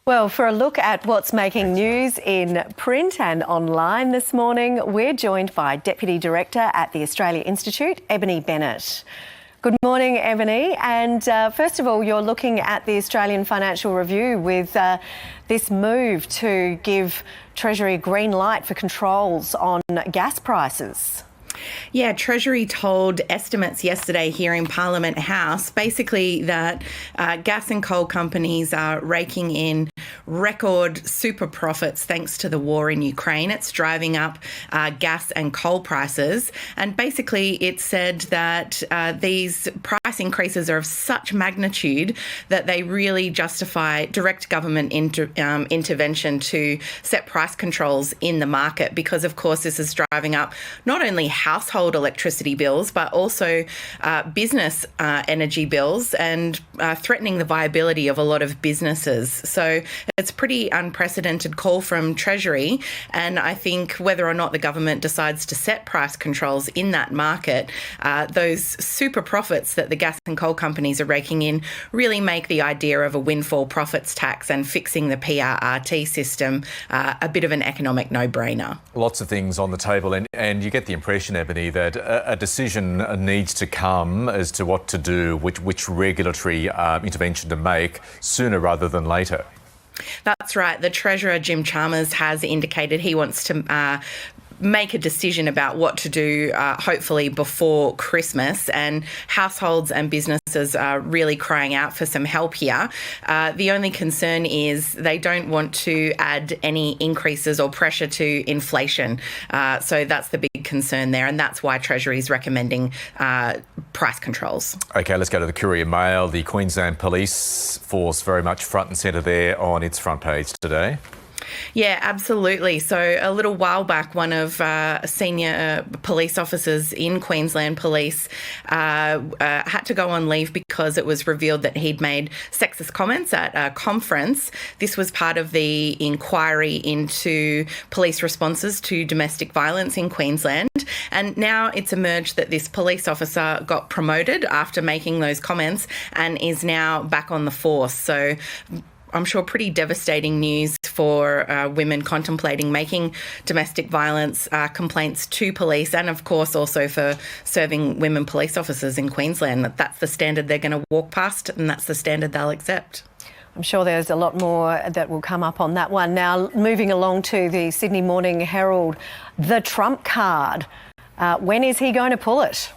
Well, for a look at what's making news in print and online this morning, we're joined by Deputy Director at the Australia Institute, Ebony Bennett. Good morning, Ebony. And first of all, you're looking at the Australian Financial Review with this move to give Treasury green light for controls on gas prices. Yeah, Treasury told estimates yesterday here in Parliament House basically that gas and coal companies are raking in record super profits thanks to the war in Ukraine. It's driving up gas and coal prices. And basically it said that these price increases are of such magnitude that they really justify direct government intervention to set price controls in the market, because of course this is driving up not only household electricity bills, but also business energy bills and threatening the viability of a lot of businesses. So it's a pretty unprecedented call from Treasury. And I think whether or not the government decides to set price controls in that market, those super profits that the gas and coal companies are raking in really make the idea of a windfall profits tax and fixing the PRRT system a bit of an economic no-brainer. Lots of things on the table, and you get the impression, Ebony, that a decision needs to come as to what to do, which regulatory intervention to make sooner rather than later. That's right. The Treasurer, Jim Chalmers, has indicated he wants to make a decision about what to do, hopefully before Christmas, and households and businesses are really crying out for some help here. The only concern is they don't want to add any increases or pressure to inflation. So that's the big concern there, and that's why Treasury is recommending price controls. OK, let's go to the Courier Mail. The Queensland Police Force very much front and centre there on its front page today. Yeah, absolutely. So a little while back, one of senior police officers in Queensland Police had to go on leave because it was revealed that he'd made sexist comments at a conference. This was part of the inquiry into police responses to domestic violence in Queensland. And now it's emerged that this police officer got promoted after making those comments and is now back on the force. So I'm sure pretty devastating news for women contemplating making domestic violence complaints to police, and of course also for serving women police officers in Queensland. That's the standard they're going to walk past, and that's the standard they'll accept. I'm sure there's a lot more that will come up on that one. Now, moving along to the Sydney Morning Herald, the Trump card. When is he going to pull it?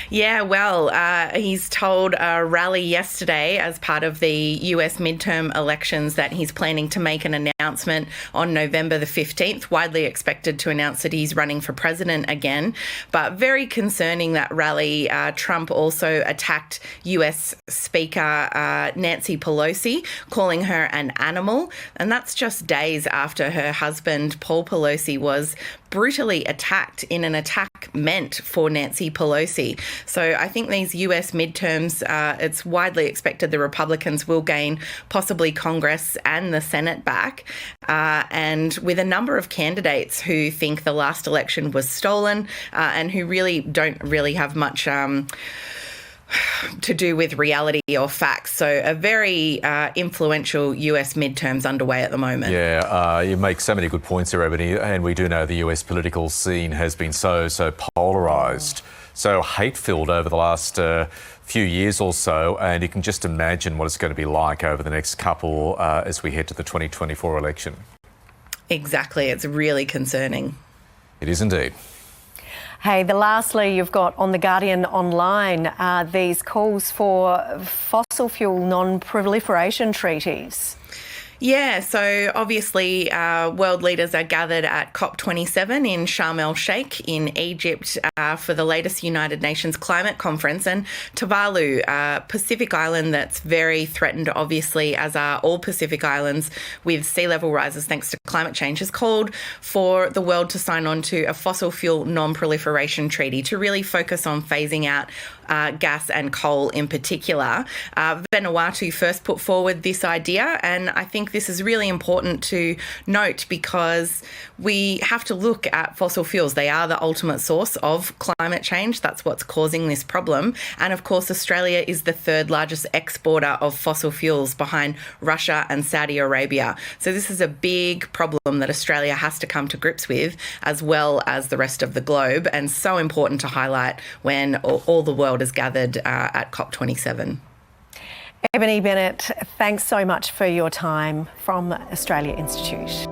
Yeah, well, he's told a rally yesterday as part of the US midterm elections that he's planning to make an announcement on November the 15th, widely expected to announce that he's running for president again. But very concerning, that rally. Trump also attacked US Speaker Nancy Pelosi, calling her an animal. And that's just days after her husband, Paul Pelosi, was brutally attacked in an attack meant for Nancy Pelosi. So I think these US midterms, it's widely expected the Republicans will gain possibly Congress and the Senate back. And with a number of candidates who think the last election was stolen and who really don't really have much to do with reality or facts. So a very influential US midterms underway at the moment. Yeah, you make so many good points there, Ebony, and we do know the US political scene has been so polarised, so hate-filled over the last few years or so, and you can just imagine what it's going to be like over the next couple as we head to the 2024 election. Exactly. It's really concerning. It is indeed. Hey, lastly, you've got on The Guardian online these calls for fossil fuel non-proliferation treaties. Yeah, so obviously world leaders are gathered at COP27 in Sharm el-Sheikh in Egypt for the latest United Nations Climate Conference. And Tuvalu, a Pacific island that's very threatened, obviously, as are all Pacific islands with sea level rises thanks to climate change, has called for the world to sign on to a fossil fuel non-proliferation treaty to really focus on phasing out gas and coal in particular. Vanuatu first put forward this idea, and I think think this is really important to note because we have to look at fossil fuels. They are the ultimate source of climate change. That's what's causing this problem. And of course, Australia is the third largest exporter of fossil fuels behind Russia and Saudi Arabia. So this is a big problem that Australia has to come to grips with, as well as the rest of the globe, and so important to highlight when all the world is gathered at COP27. Ebony Bennett, thanks so much for your time from Australia Institute.